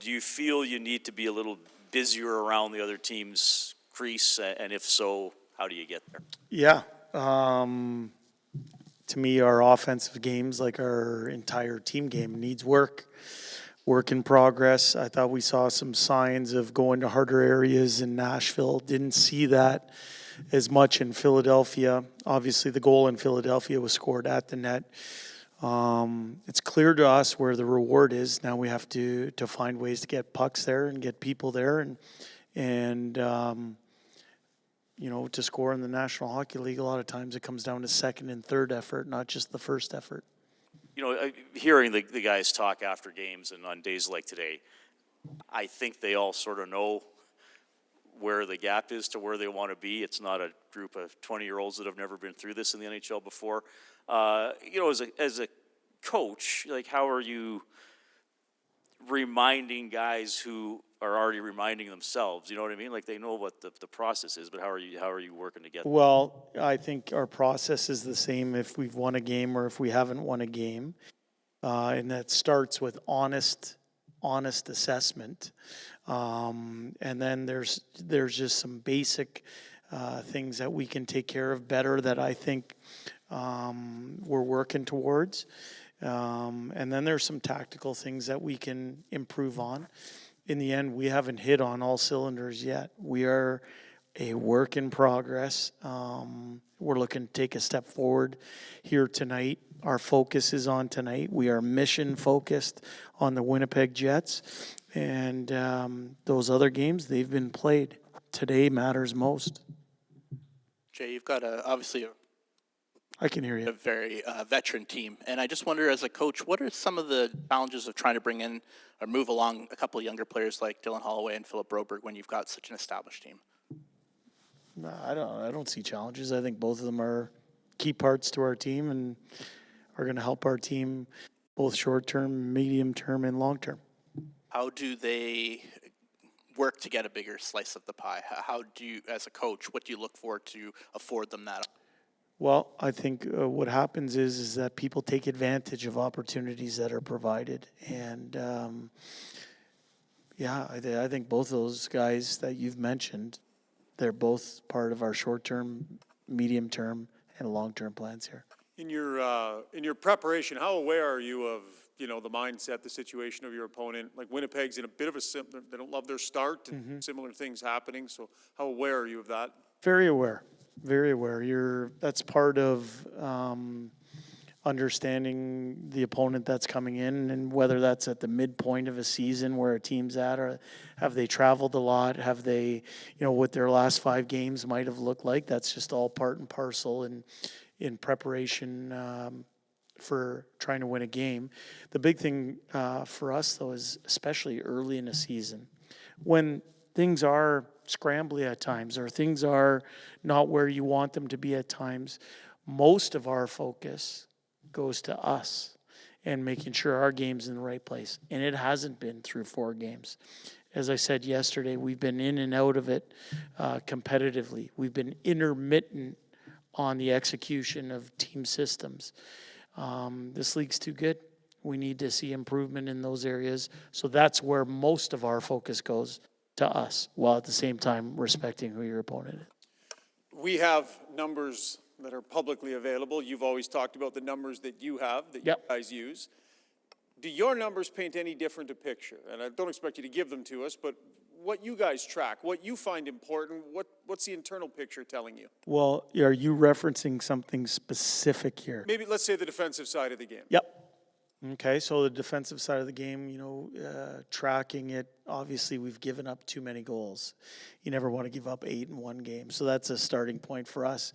do you feel you need to be a little busier around the other team's crease? And if so, how do you get there? Yeah. To me, our offensive games, like our entire team game, needs work in progress. I thought we saw some signs of going to harder areas in Nashville. Didn't see that as much in Philadelphia. Obviously, the goal in Philadelphia was scored at the net. It's clear to us where the reward is. Now we have to find ways to get pucks there and get people there and to score in the National Hockey League. A lot of times it comes down to second and third effort, not just the first effort. Hearing the guys talk after games and on days like today, I think they all sort of know where the gap is to where they want to be. It's not a group of 20-year-olds that have never been through this in the NHL before. As a coach, like, how are you reminding guys who are already reminding themselves? You know what I mean? Like, they know what the process is, but how are you working to get there? Well, I think our process is the same if we've won a game or if we haven't won a game, and that starts with honest assessment, and then there's just some basic things that we can take care of better that I think we're working towards, and then there's some tactical things that we can improve on. In the end, we haven't hit on all cylinders yet. We are a work in progress. We're looking to take a step forward here tonight. Our focus is on tonight. We are mission focused on the Winnipeg Jets. And those other games, they've been played. Today matters most. Jay, you've got obviously I can hear you. a very veteran team. And I just wonder, as a coach, what are some of the challenges of trying to bring in or move along a couple of younger players like Dylan Holloway and Philip Broberg when you've got such an established team? No, I don't see challenges. I think both of them are key parts to our team and are going to help our team both short term, medium term, and long term. How do they work to get a bigger slice of the pie? How do you, as a coach, what do you look for to afford them that? Well, I think what happens is that people take advantage of opportunities that are provided. And, I think both of those guys that you've mentioned, they're both part of our short-term, medium-term, and long-term plans here. In your preparation, how aware are you of the mindset, the situation of your opponent? Like, Winnipeg's in a bit of they don't love their start and similar things happening. So how aware are you of that? Very aware. Very aware. That's part of understanding the opponent that's coming in, and whether that's at the midpoint of a season where a team's at, or have they traveled a lot, have they, what their last 5 games might have looked like. That's just all part and parcel in preparation for trying to win a game. The big thing for us, though, is especially early in a season when things are scrambly at times or things are not where you want them to be at times, most of our focus goes to us and making sure our game's in the right place. And it hasn't been through 4 games. As I said yesterday, we've been in and out of it competitively. We've been intermittent on the execution of team systems. This league's too good. We need to see improvement in those areas. So that's where most of our focus goes, to us, while at the same time respecting who your opponent is. We have numbers that are publicly available. You've always talked about the numbers that you have, that you guys use. Do your numbers paint any different a picture? And I don't expect you to give them to us, but what you guys track, what you find important, what's the internal picture telling you? Well, are you referencing something specific here? Maybe let's say the defensive side of the game. Yep. Okay, so the defensive side of the game, tracking it, obviously we've given up too many goals. You never want to give up 8 in one game, so that's a starting point for us.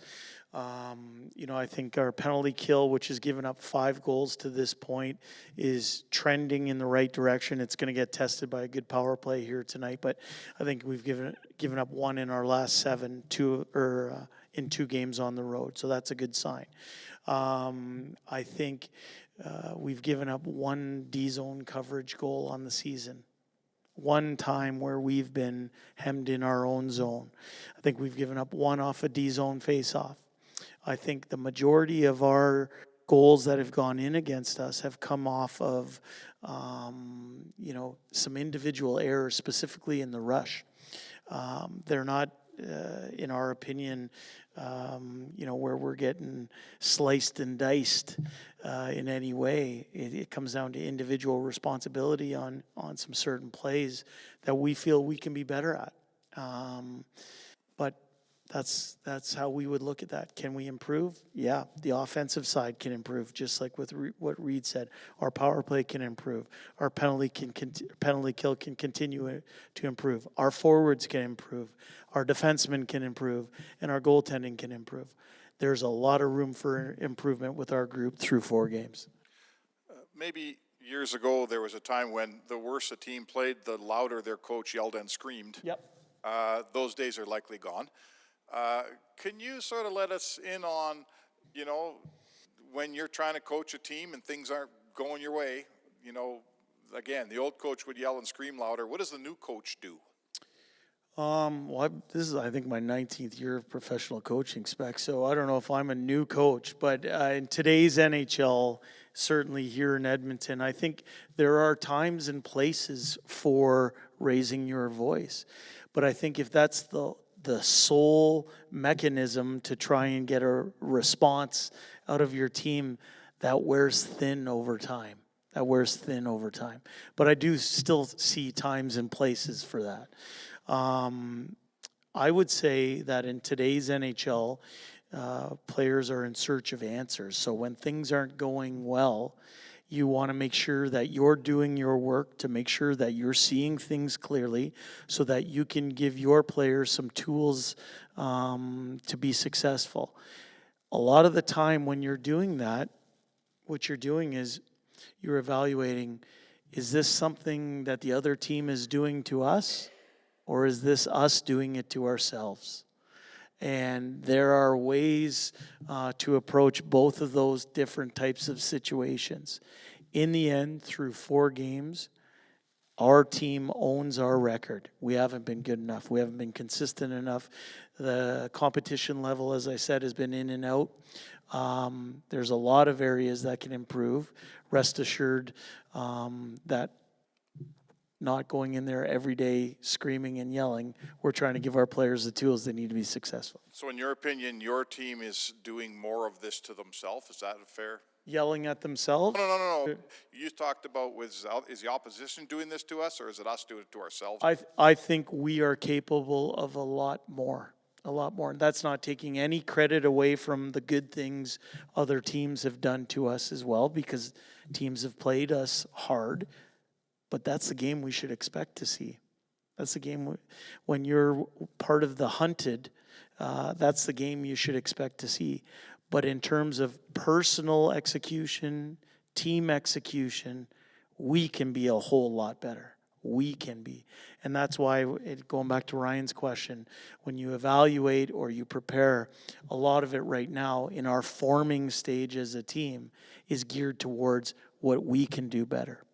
I think our penalty kill, which has given up 5 goals to this point, is trending in the right direction. It's going to get tested by a good power play here tonight, but I think we've given up 1 in our last 7, in 2 games on the road, so that's a good sign. I think we've given up 1 D-zone coverage goal on the season. 1 time where we've been hemmed in our own zone. I think we've given up 1 off a D-zone face-off. I think the majority of our goals that have gone in against us have come off of, some individual errors, specifically in the rush. They're not, in our opinion, where we're getting sliced and diced in any way. It comes down to individual responsibility on some certain plays that we feel we can be better at. But that's how we would look at that. Can we improve? Yeah, the offensive side can improve, just like with what Reed said. Our power play can improve. Our penalty kill can continue to improve. Our forwards can improve. Our defensemen can improve, and our goaltending can improve. There's a lot of room for improvement with our group through 4 games. Maybe years ago there was a time when the worse a team played, the louder their coach yelled and screamed. Yep. Those days are likely gone. Can you sort of let us in on, when you're trying to coach a team and things aren't going your way, again, the old coach would yell and scream louder. What does the new coach do? This is, I think, my 19th year of professional coaching, Spec, so I don't know if I'm a new coach, but in today's NHL, certainly here in Edmonton, I think there are times and places for raising your voice. But I think if that's the sole mechanism to try and get a response out of your team, that wears thin over time. But I do still see times and places for that. I would say that in today's NHL, players are in search of answers. So when things aren't going well, you want to make sure that you're doing your work to make sure that you're seeing things clearly so that you can give your players some tools to be successful. A lot of the time when you're doing that, what you're doing is you're evaluating, is this something that the other team is doing to us, or is this us doing it to ourselves? And there are ways to approach both of those different types of situations. In the end, through 4 games, our team owns our record. We haven't been good enough. We haven't been consistent enough. The competition level, as I said, has been in and out. There's a lot of areas that can improve. Rest assured that not going in there every day screaming and yelling. We're trying to give our players the tools they need to be successful. So in your opinion, your team is doing more of this to themselves? Is that fair? Yelling at themselves? No. You talked about, is the opposition doing this to us, or is it us doing it to ourselves? I think we are capable of a lot more. And that's not taking any credit away from the good things other teams have done to us as well, because teams have played us hard. But that's the game we should expect to see. That's the game when you're part of the hunted, that's the game you should expect to see. But in terms of personal execution, team execution, we can be a whole lot better. We can be. And that's why, going back to Ryan's question, when you evaluate or you prepare, a lot of it right now in our forming stage as a team is geared towards what we can do better.